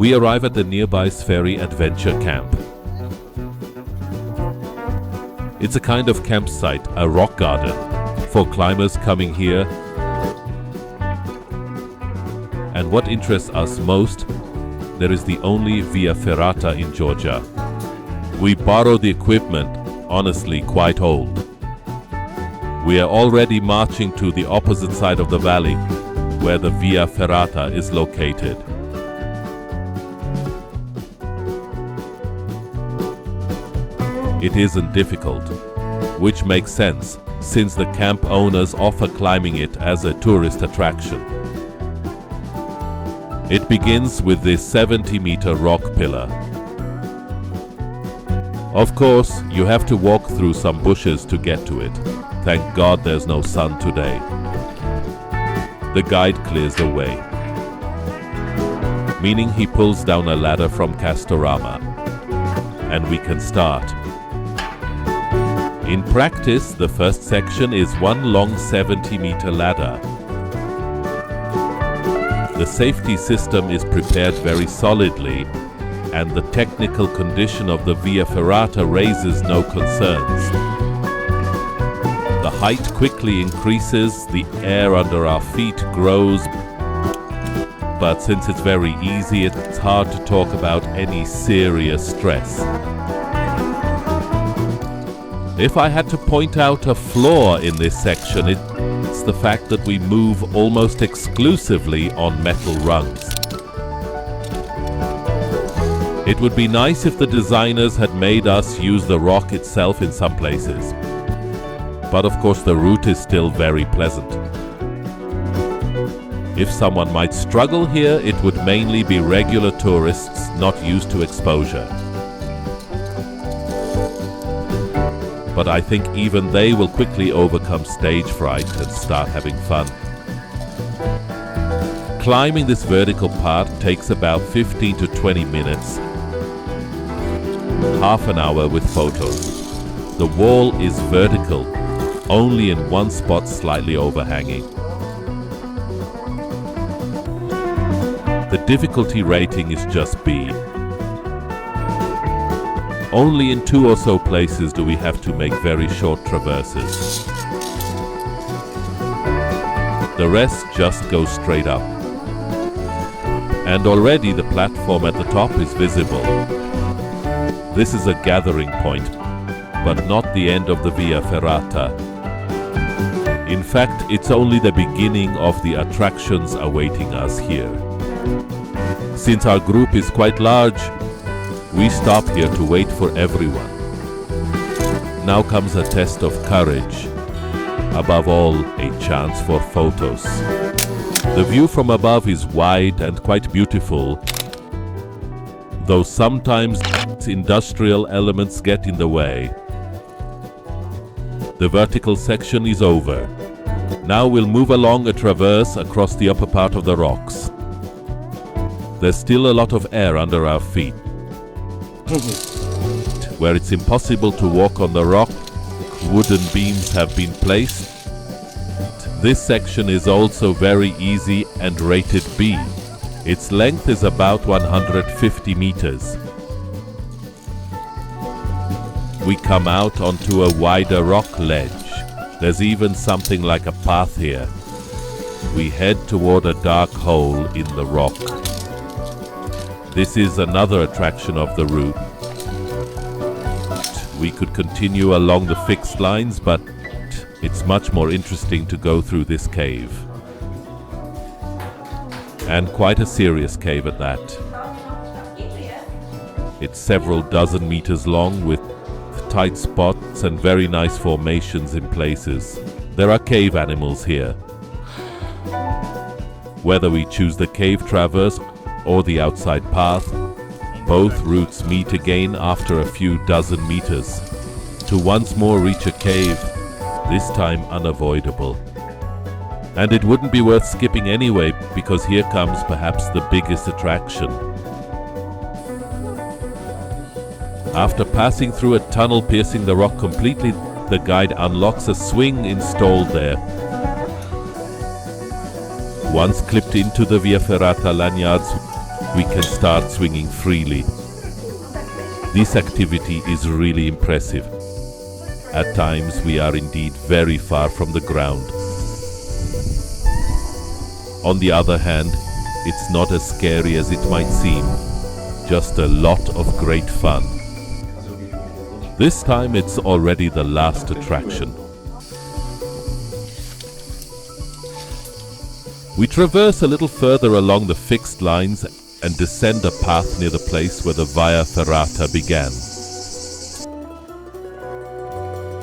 We arrive at the nearby Sveri Adventure Camp. It's a kind of campsite, a rock garden, for climbers coming here. And what interests us most, there is the only Via Ferrata in Georgia. We borrow the equipment, honestly quite old. We are already marching to the opposite side of the valley, where the Via Ferrata is located. It isn't difficult, which makes sense, since the camp owners offer climbing it as a tourist attraction. It begins with this 70-meter rock pillar. Of course, you have to walk through some bushes to get to it. Thank God there's no sun today. The guide clears the way, meaning he pulls down a ladder from Castorama, and we can start. In practice, the first section is one long 70-meter ladder. The safety system is prepared very solidly, and the technical condition of the Via Ferrata raises no concerns. The height quickly increases, the air under our feet grows, but since it's very easy, it's hard to talk about any serious stress. If I had to point out a flaw in this section, it's the fact that we move almost exclusively on metal rungs. It would be nice if the designers had made us use the rock itself in some places. But of course the route is still very pleasant. If someone might struggle here, it would mainly be regular tourists not used to exposure. But I think even they will quickly overcome stage fright and start having fun. Climbing this vertical part takes about 15 to 20 minutes. Half an hour with photos. The wall is vertical, only in one spot slightly overhanging. The difficulty rating is just B. Only in 2 or so places do we have to make very short traverses. The rest just go straight up. And already the platform at the top is visible. This is a gathering point, but not the end of the Via Ferrata. In fact, it's only the beginning of the attractions awaiting us here. Since our group is quite large, we stop here to wait for everyone. Now comes a test of courage. Above all, a chance for photos. The view from above is wide and quite beautiful, though sometimes industrial elements get in the way. The vertical section is over. Now we'll move along a traverse across the upper part of the rocks. There's still a lot of air under our feet. Where it's impossible to walk on the rock, wooden beams have been placed. This section is also very easy and rated B. Its length is about 150 meters. We come out onto a wider rock ledge. There's even something like a path here. We head toward a dark hole in the rock. This is another attraction of the route. We could continue along the fixed lines, but it's much more interesting to go through this cave. And quite a serious cave at that. It's several dozen meters long with tight spots and very nice formations in places. There are cave animals here. Whether we choose the cave traverse or the outside path, both routes meet again after a few dozen meters, to once more reach a cave, this time unavoidable. And it wouldn't be worth skipping anyway, because here comes perhaps the biggest attraction. After passing through a tunnel piercing the rock completely, the guide unlocks a swing installed there. Once clipped into the Via Ferrata lanyards, we can start swinging freely. This activity is really impressive. At times we are indeed very far from the ground. On the other hand, it's not as scary as it might seem, just a lot of great fun. This time it's already the last attraction. We traverse a little further along the fixed lines and descend a path near the place where the Via Ferrata began.